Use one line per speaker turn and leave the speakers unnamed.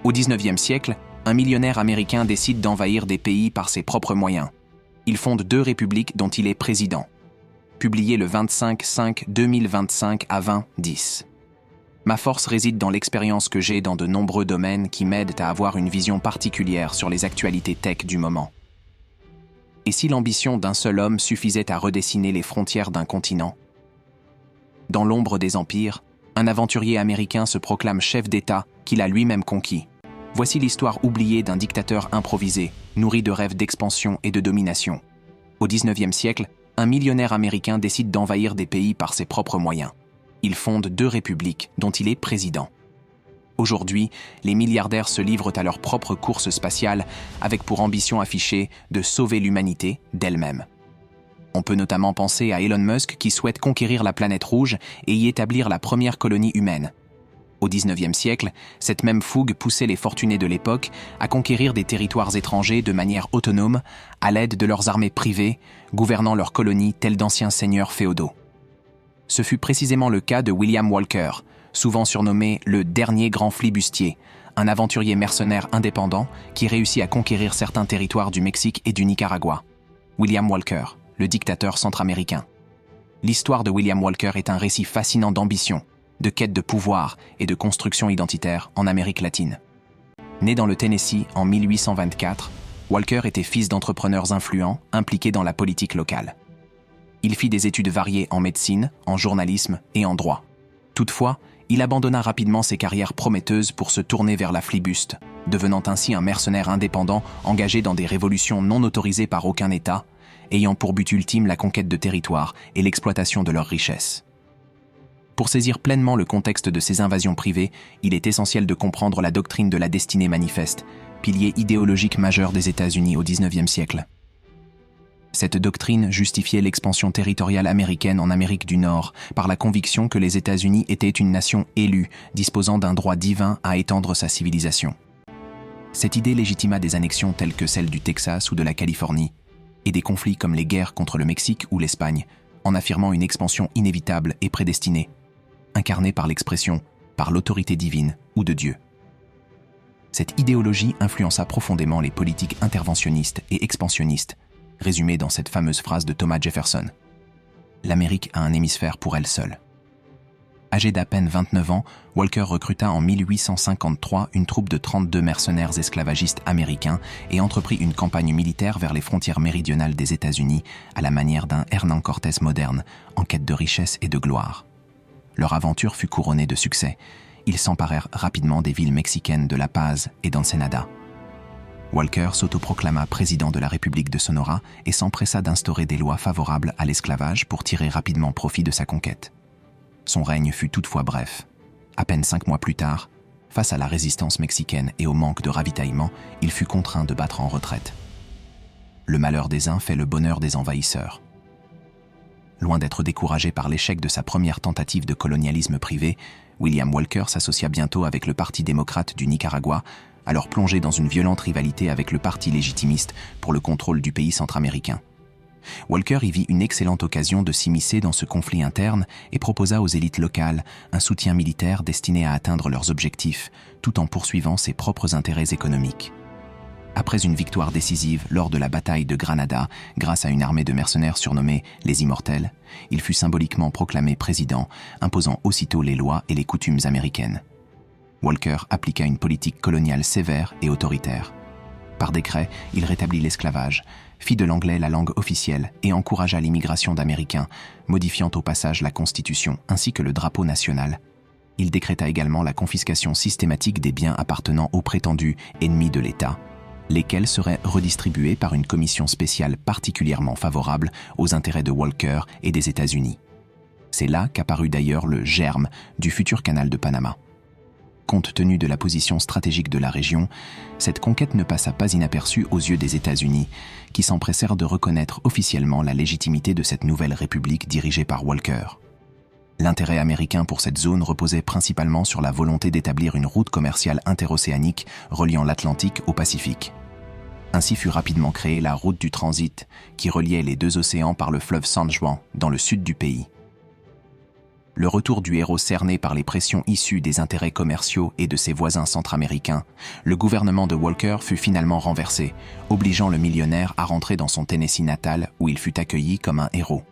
Au XIXe siècle, un millionnaire américain décide d'envahir des pays par ses propres moyens. Il fonde 2 républiques dont il est président. Publié le 25/5/2025 à 20:10. Ma force réside dans l'expérience que j'ai dans de nombreux domaines qui m'aident à avoir une vision particulière sur les actualités tech du moment. Et si l'ambition d'un seul homme suffisait à redessiner les frontières d'un continent? Dans l'ombre des empires, un aventurier américain se proclame chef d'État qu'il a lui-même conquis. Voici l'histoire oubliée d'un dictateur improvisé, nourri de rêves d'expansion et de domination. Au XIXe siècle, un millionnaire américain décide d'envahir des pays par ses propres moyens. Il fonde 2 républiques dont il est président. Aujourd'hui, les milliardaires se livrent à leur propre course spatiale avec pour ambition affichée de sauver l'humanité d'elle-même. On peut notamment penser à Elon Musk qui souhaite conquérir la planète rouge et y établir la première colonie humaine. Au XIXe siècle, cette même fougue poussait les fortunés de l'époque à conquérir des territoires étrangers de manière autonome, à l'aide de leurs armées privées, gouvernant leurs colonies telles d'anciens seigneurs féodaux. Ce fut précisément le cas de William Walker, souvent surnommé le dernier grand flibustier, un aventurier mercenaire indépendant qui réussit à conquérir certains territoires du Mexique et du Nicaragua. William Walker, le dictateur centra-américain. L'histoire de William Walker est un récit fascinant d'ambition, de quête de pouvoir et de construction identitaire en Amérique latine. Né dans le Tennessee en 1824, Walker était fils d'entrepreneurs influents impliqués dans la politique locale. Il fit des études variées en médecine, en journalisme et en droit. Toutefois, il abandonna rapidement ses carrières prometteuses pour se tourner vers la flibuste, devenant ainsi un mercenaire indépendant engagé dans des révolutions non autorisées par aucun État, ayant pour but ultime la conquête de territoires et l'exploitation de leurs richesses. Pour saisir pleinement le contexte de ces invasions privées, il est essentiel de comprendre la doctrine de la destinée manifeste, pilier idéologique majeur des États-Unis au XIXe siècle. Cette doctrine justifiait l'expansion territoriale américaine en Amérique du Nord par la conviction que les États-Unis étaient une nation élue, disposant d'un droit divin à étendre sa civilisation. Cette idée légitima des annexions telles que celles du Texas ou de la Californie, et des conflits comme les guerres contre le Mexique ou l'Espagne, en affirmant une expansion inévitable et prédestinée, incarnée par l'expression « par l'autorité divine » ou de Dieu. Cette idéologie influença profondément les politiques interventionnistes et expansionnistes, résumées dans cette fameuse phrase de Thomas Jefferson. L'Amérique a un hémisphère pour elle seule. Âgé d'à peine 29 ans, Walker recruta en 1853 une troupe de 32 mercenaires esclavagistes américains et entreprit une campagne militaire vers les frontières méridionales des États-Unis à la manière d'un Hernán Cortés moderne, en quête de richesse et de gloire. Leur aventure fut couronnée de succès. Ils s'emparèrent rapidement des villes mexicaines de La Paz et d'Ensenada. Walker s'autoproclama président de la République de Sonora et s'empressa d'instaurer des lois favorables à l'esclavage pour tirer rapidement profit de sa conquête. Son règne fut toutefois bref. À peine 5 mois plus tard, face à la résistance mexicaine et au manque de ravitaillement, il fut contraint de battre en retraite. Le malheur des uns fait le bonheur des envahisseurs. Loin d'être découragé par l'échec de sa première tentative de colonialisme privé, William Walker s'associa bientôt avec le Parti démocrate du Nicaragua, alors plongé dans une violente rivalité avec le parti légitimiste pour le contrôle du pays centra-américain. Walker y vit une excellente occasion de s'immiscer dans ce conflit interne et proposa aux élites locales un soutien militaire destiné à atteindre leurs objectifs, tout en poursuivant ses propres intérêts économiques. Après une victoire décisive lors de la bataille de Granada, grâce à une armée de mercenaires surnommée les Immortels, il fut symboliquement proclamé président, imposant aussitôt les lois et les coutumes américaines. Walker appliqua une politique coloniale sévère et autoritaire. Par décret, il rétablit l'esclavage, fit de l'anglais la langue officielle et encouragea l'immigration d'Américains, modifiant au passage la Constitution ainsi que le drapeau national. Il décréta également la confiscation systématique des biens appartenant aux prétendus ennemis de l'État, lesquels seraient redistribués par une commission spéciale particulièrement favorable aux intérêts de Walker et des États-Unis. C'est là qu'apparut d'ailleurs le germe du futur canal de Panama. Compte tenu de la position stratégique de la région, cette conquête ne passa pas inaperçue aux yeux des États-Unis, qui s'empressèrent de reconnaître officiellement la légitimité de cette nouvelle république dirigée par Walker. L'intérêt américain pour cette zone reposait principalement sur la volonté d'établir une route commerciale interocéanique reliant l'Atlantique au Pacifique. Ainsi fut rapidement créée la route du transit, qui reliait les 2 océans par le fleuve San Juan dans le sud du pays. le retour du héros cerné par les pressions issues des intérêts commerciaux et de ses voisins centra-américains, le gouvernement de Walker fut finalement renversé, obligeant le millionnaire à rentrer dans son Tennessee natal où il fut accueilli comme un héros.